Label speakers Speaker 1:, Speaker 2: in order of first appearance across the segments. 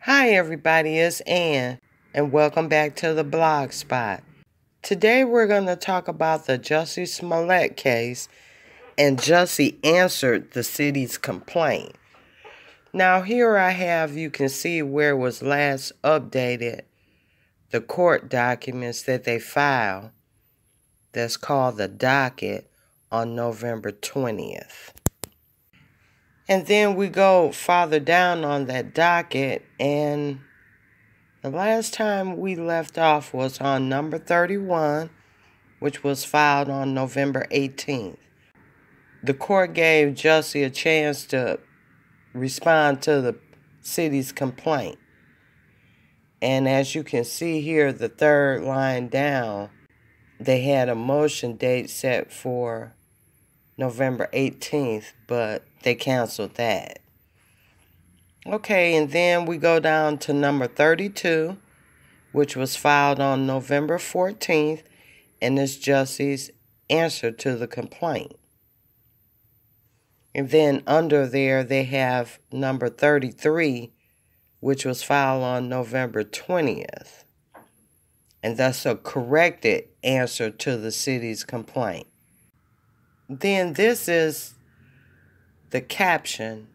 Speaker 1: Hi everybody, it's Ann, and welcome back to the Blog Spot. Today we're going to talk about the Jussie Smollett case, and Jussie answered the city's complaint. Now here I have, you can see where it was last updated, the court documents that they filed, that's called the docket, on November 20th. And then we go farther down on that docket, and the last time we left off was on number 31, which was filed on November 18th. The court gave Jussie a chance to respond to the city's complaint. And as you can see here, the third line down, they had a motion date set for November 18th, but they canceled that. Okay, and then we go down to number 32, which was filed on November 14th, and is Jussie's answer to the complaint. And then under there, they have number 33, which was filed on November 20th. And that's a corrected answer to the city's complaint. Then this is the caption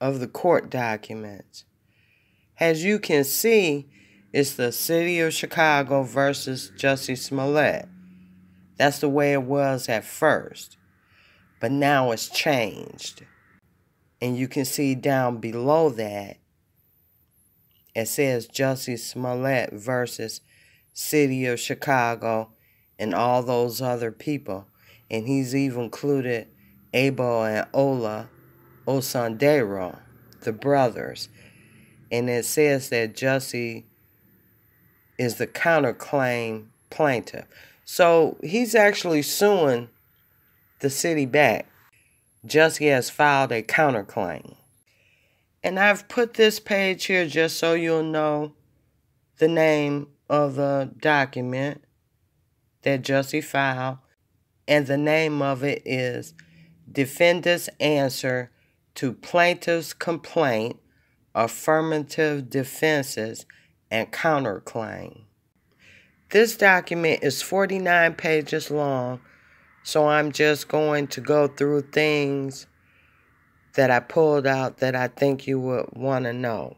Speaker 1: of the court documents. As you can see, it's the City of Chicago versus Jussie Smollett. That's the way it was at first. But now it's changed. And you can see down below that, it says Jussie Smollett versus City of Chicago and all those other people. And he's even included Abel and Ola Osandero, the brothers. And it says that Jussie is the counterclaim plaintiff. So he's actually suing the city back. Jussie has filed a counterclaim. And I've put this page here just so you'll know the name of the document that Jussie filed. And the name of it is Defendant's Answer to Plaintiff's Complaint, Affirmative Defenses, and Counterclaim. This document is 49 pages long, so I'm just going to go through things that I pulled out that I think you would want to know.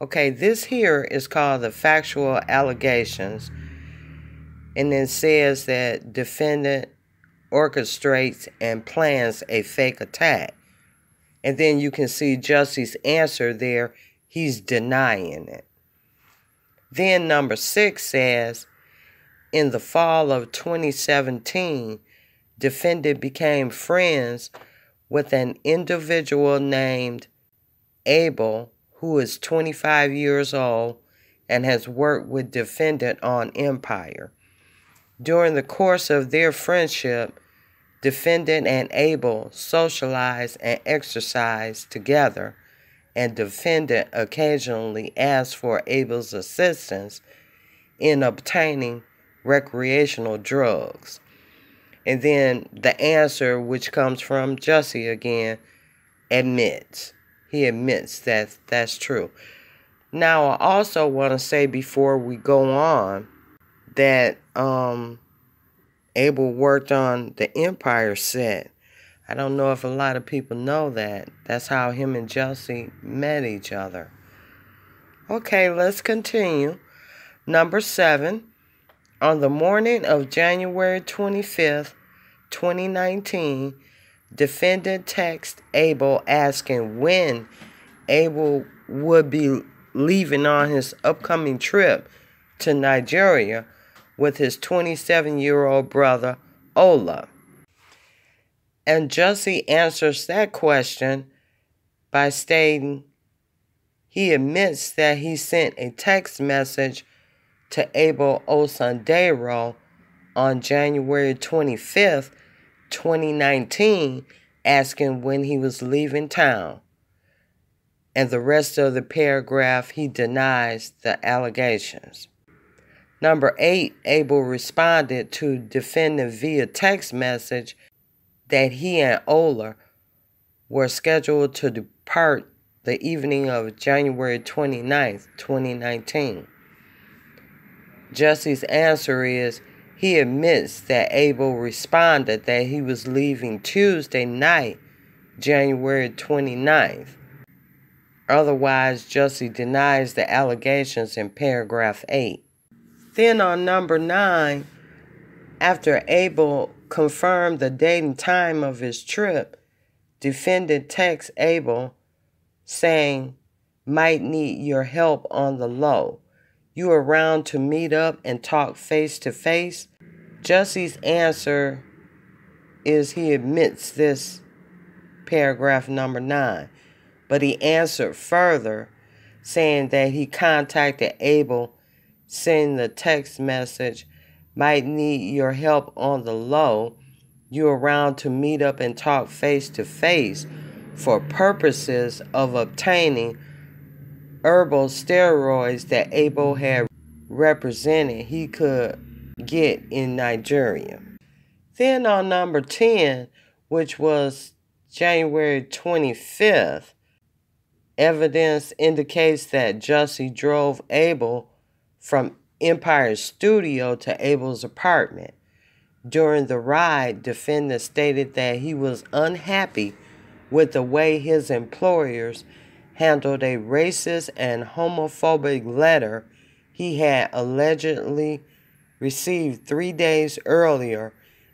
Speaker 1: Okay, this here is called the factual allegations, and it says that defendant orchestrates and plans a fake attack. And then you can see Jussie's answer there. He's denying it. Then number 6 says, in the fall of 2017, defendant became friends with an individual named Abel, who is 25 years old and has worked with defendant on Empire. During the course of their friendship, defendant and Abel socialized and exercised together, and defendant occasionally asked for Abel's assistance in obtaining recreational drugs. And then the answer, which comes from Jussie again, admits. He admits that that's true. Now, I also want to say before we go on that Abel worked on the Empire set. I don't know if a lot of people know that. That's how him and Jussie met each other. Okay, let's continue. Number 7. On the morning of January 25th, 2019, defendant texted Abel asking when Abel would be leaving on his upcoming trip to Nigeria with his 27-year-old brother, Ola. And Jussie answers that question by stating he admits that he sent a text message to Abel Osandero on January 25th, 2019, asking when he was leaving town. And the rest of the paragraph, he denies the allegations. Number 8, Abel responded to defendant via text message that he and Ola were scheduled to depart the evening of January 29th, 2019. Jussie's answer is he admits that Abel responded that he was leaving Tuesday night, January 29th. Otherwise, Jussie denies the allegations in paragraph 8. Then on number 9, after Abel confirmed the date and time of his trip, defendant texts Abel saying, "Might need your help on the low. You around to meet up and talk face to face?" Jussie's answer is he admits this, paragraph number 9. But he answered further, saying that he contacted Abel, sending the text message, "Might need your help on the low. You around to meet up and talk face to face," for purposes of obtaining herbal steroids that Abel had represented he could get in Nigeria. Then on number 10, which was January 25th, evidence indicates that Jussie drove Abel from Empire's studio to Abel's apartment. During the ride, defendant stated that he was unhappy with the way his employers handled a racist and homophobic letter he had allegedly received 3 days earlier,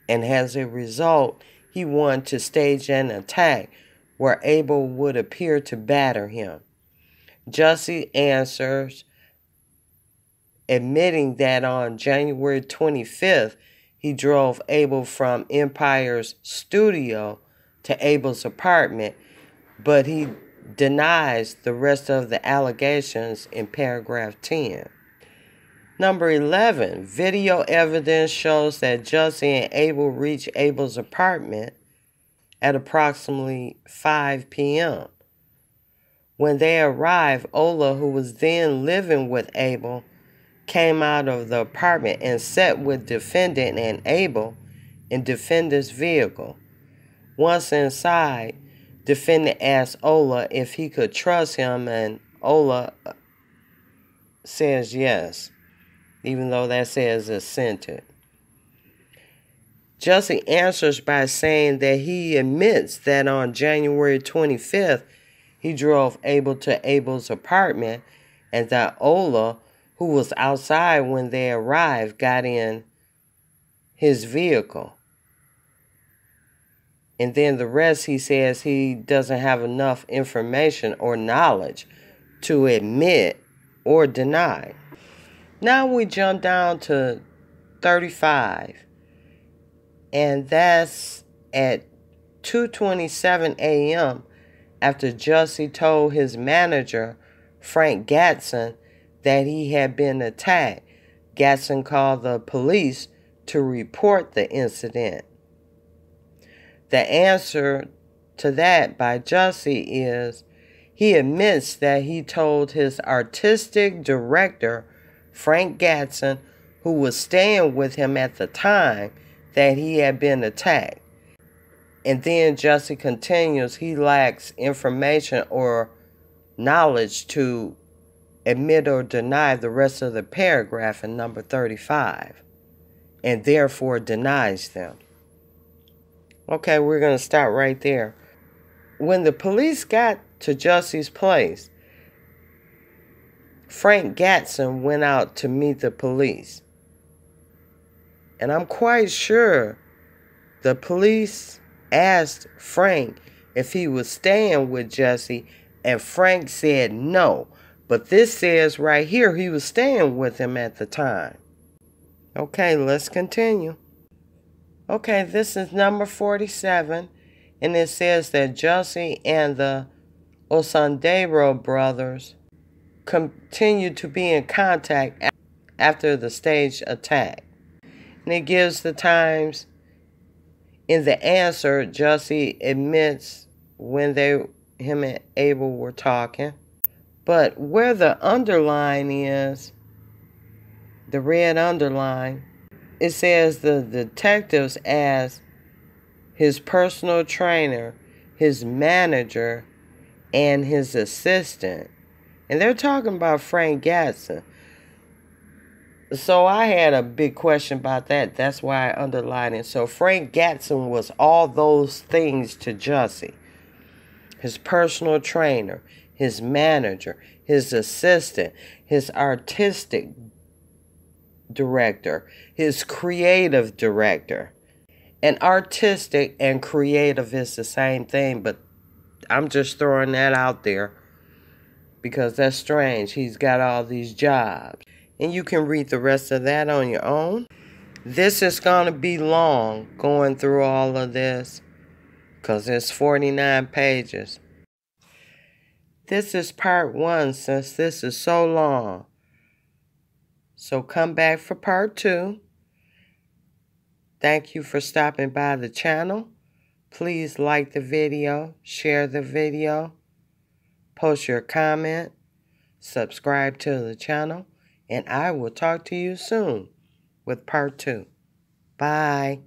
Speaker 1: and as a result, he wanted to stage an attack where Abel would appear to batter him. Jussie answers, admitting that on January 25th, he drove Abel from Empire's studio to Abel's apartment, but he denies the rest of the allegations in paragraph 10. Number 11, video evidence shows that Jussie and Abel reached Abel's apartment at approximately 5 p.m. When they arrived, Ola, who was then living with Abel, came out of the apartment and sat with defendant and Abel in defendant's vehicle. Once inside, defendant asked Ola if he could trust him, and Ola says yes, even though that says assented. Jussie answers by saying that he admits that on January 25th, he drove Abel to Abel's apartment, and that Ola, who was outside when they arrived, got in his vehicle. And then the rest, he says he doesn't have enough information or knowledge to admit or deny. Now we jump down to 35. And that's at 2:27 a.m. after Jussie told his manager, Frank Gatson, that he had been attacked. Gatson called the police to report the incident. The answer to that by Jussie is he admits that he told his artistic director, Frank Gatson, who was staying with him at the time, that he had been attacked. And then Jussie continues he lacks information or knowledge to admit or deny the rest of the paragraph in number 35, and therefore denies them. Okay, we're going to start right there. When the police got to Jussie's place, Frank Gatson went out to meet the police. And I'm quite sure the police asked Frank if he was staying with Jussie, and Frank said no. But this says right here he was staying with him at the time. Okay, let's continue. Okay, this is number 47, and it says that Jussie and the Osandero brothers continued to be in contact after the staged attack. And it gives the times. In the answer, Jussie admits when him and Abel were talking. But where the underline is, the red underline, it says the detectives asked his personal trainer, his manager, and his assistant. And they're talking about Frank Gatson. So I had a big question about that. That's why I underlined it. So Frank Gatson was all those things to Jussie. His personal trainer, his manager, his assistant, his artistic director, his creative director. And artistic and creative is the same thing, but I'm just throwing that out there because that's strange. He's got all these jobs. And you can read the rest of that on your own. This is going to be long going through all of this because it's 49 pages. This is part 1 since this is so long. So come back for part 2. Thank you for stopping by the channel. Please like the video, share the video, post your comment, subscribe to the channel, and I will talk to you soon with part 2. Bye.